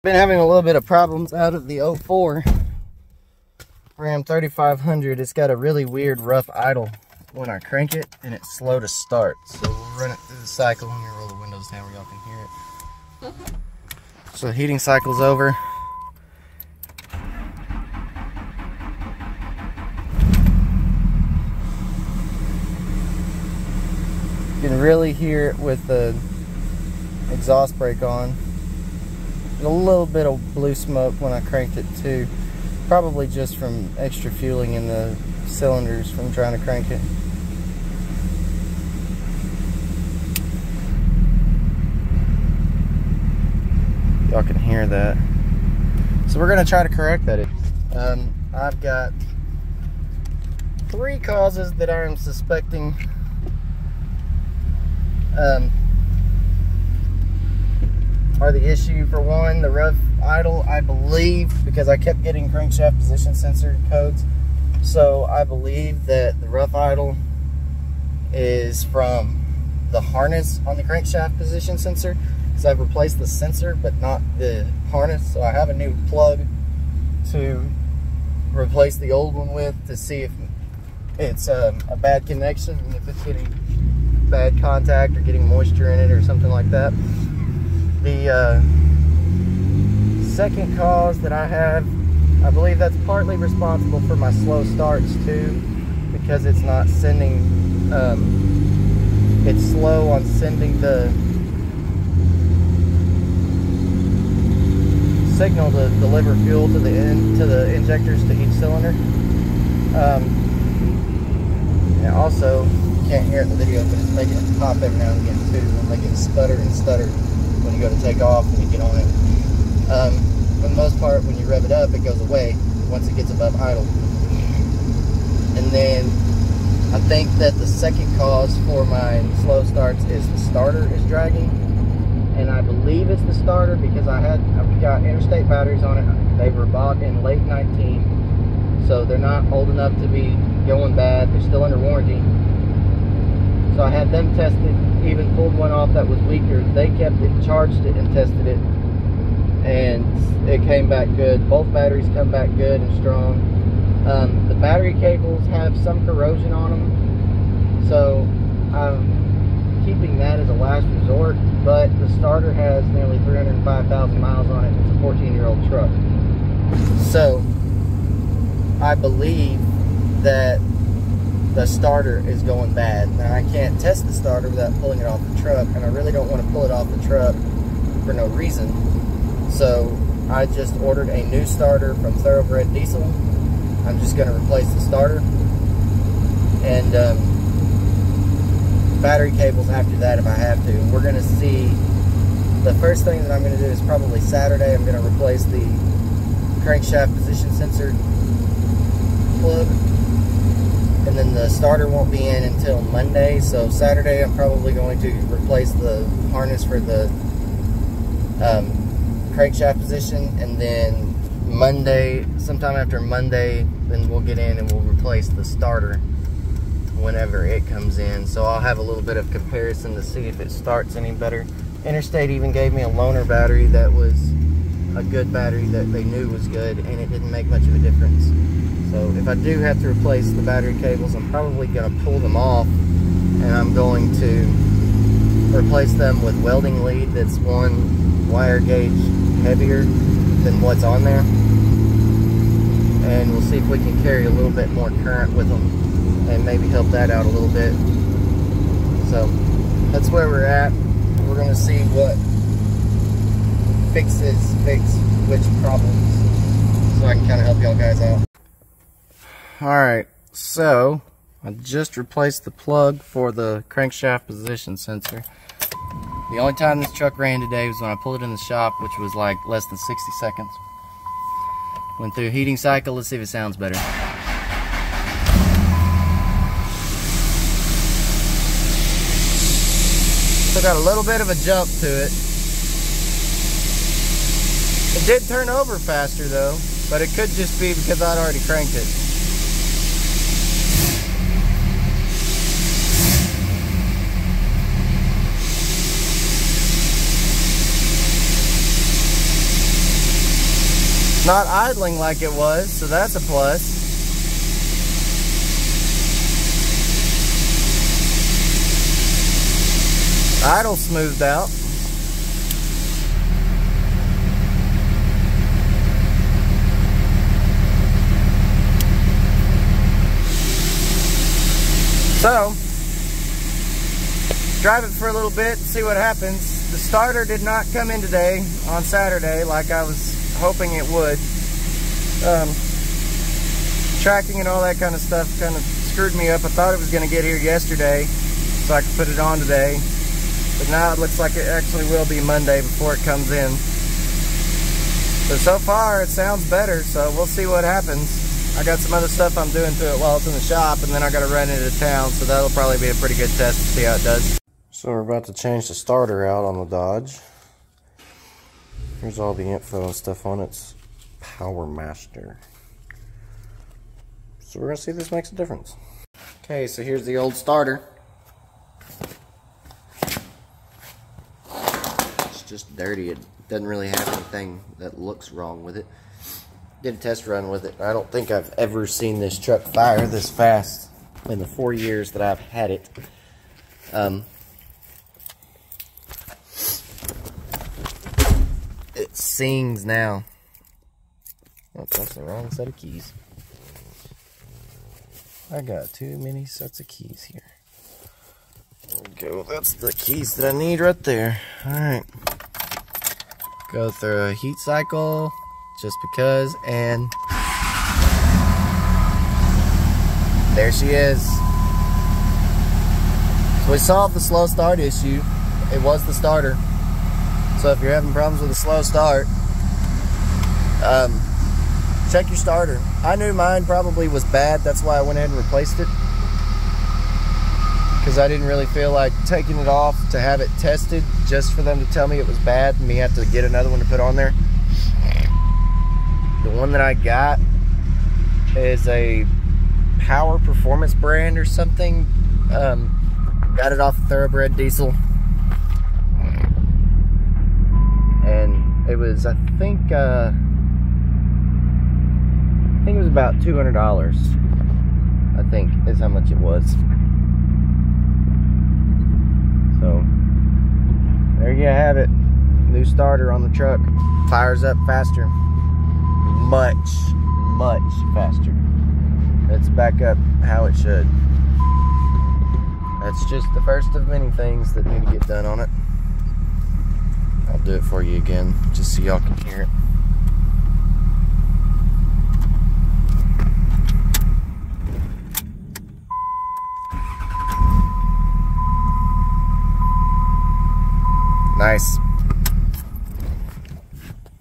Been having a little bit of problems out of the 04 Ram 3500. It's got a really weird rough idle when I crank it, and it's slow to start. So we'll run it through the cycle. Let me roll the windows down where y'all can hear it. So heating cycle's over. You can really hear it with the exhaust brake on. A little bit of blue smoke when I cranked it too. Probably just from extra fueling in the cylinders from trying to crank it. Y'all can hear that. So we're gonna try to correct that. I've got 3 causes that I'm suspecting are the issue. For one, the rough idle, I believe, because I kept getting crankshaft position sensor codes, so I believe that the rough idle is from the harness on the crankshaft position sensor, because I've replaced the sensor but not the harness. So I have a new plug to replace the old one with to see if it's a bad connection and if it's getting bad contact or getting moisture in it or something like that. The second cause that I have, I believe that's partly responsible for my slow starts too, because it's not sending, it's slow on sending the signal to deliver fuel to the injectors to each cylinder. And also, you can't hear it in the video, but it's making it pop every now and again too. It'll make it stutter and stutter when you go to take off and you get on it. For the most part, when you rev it up, it goes away once it gets above idle. And then I think that the second cause for my slow starts is the starter is dragging, and I believe it's the starter because we got interstate batteries on it. They were bought in late 19, so they're not old enough to be going bad. They're still under warranty. So I had them tested, even pulled one off that was weaker. They kept it, charged it, and tested it, and it came back good. Both batteries come back good and strong. The battery cables have some corrosion on them, so I'm keeping that as a last resort, but the starter has nearly 305,000 miles on it. It's a 14-year-old truck. So I believe that the starter is going bad. Now, I can't test the starter without pulling it off the truck, and I really don't want to pull it off the truck for no reason. So I just ordered a new starter from Thoroughbred Diesel. I'm just going to replace the starter and battery cables after that if I have to. And we're going to see, the first thing that I'm going to do is probably Saturday. I'm going to replace the crankshaft position sensor plug. And then the starter won't be in until Monday. So Saturday I'm probably going to replace the harness for the crankshaft position. And then Monday, sometime after Monday, then we'll get in and we'll replace the starter whenever it comes in. So I'll have a little bit of comparison to see if it starts any better. Interstate even gave me a loaner battery that was a good battery that they knew was good, and it didn't make much of a difference. So if I do have to replace the battery cables, I'm probably going to pull them off, and I'm going to replace them with welding lead that's 1 wire gauge heavier than what's on there. And we'll see if we can carry a little bit more current with them and maybe help that out a little bit. So that's where we're at. We're going to see what fix which problems, so I can kind of help y'all guys out. Alright, so I just replaced the plug for the crankshaft position sensor. The only time this truck ran today was when I pulled it in the shop, which was like less than 60 seconds. Went through heating cycle. Let's see if it sounds better. Still got a little bit of a jump to it. It did turn over faster though, but it could just be because I'd already cranked it. Not idling like it was, so that's a plus. Idle smoothed out. So, drive it for a little bit, see what happens. The starter did not come in today on Saturday like I was hoping it would. Tracking and all that kind of stuff kind of screwed me up. I thought it was going to get here yesterday so I could put it on today. But now it looks like it actually will be Monday before it comes in. But so far it sounds better, so we'll see what happens. I got some other stuff I'm doing to it while it's in the shop, and then I got to run it to town, so that'll probably be a pretty good test to see how it does. So we're about to change the starter out on the Dodge. Here's all the info and stuff on its Power Master. So we're going to see if this makes a difference. Okay, so here's the old starter. It's just dirty. It doesn't really have anything that looks wrong with it. Did a test run with it. I don't think I've ever seen this truck fire this fast in the 4 years that I've had it. It sings now. Oh, that's the wrong set of keys. I got too many sets of keys here. Okay, well that's the keys that I need right there. Alright. Go through a heat cycle. Just because, and there she is. So we solved the slow start issue. It was the starter. So if you're having problems with a slow start, check your starter. I knew mine probably was bad. That's why I went ahead and replaced it. Because I didn't really feel like taking it off to have it tested just for them to tell me it was bad and me have to get another one to put on there. The one that I got is a Power Performance brand or something. Got it off Thoroughbred Diesel. And it was, I think it was about $200. I think is how much it was. So, there you have it. New starter on the truck. Fires up faster. Much faster. Let's back up how it should. That's just the first of many things that need to get done on it. I'll do it for you again, just so y'all can hear it. Nice.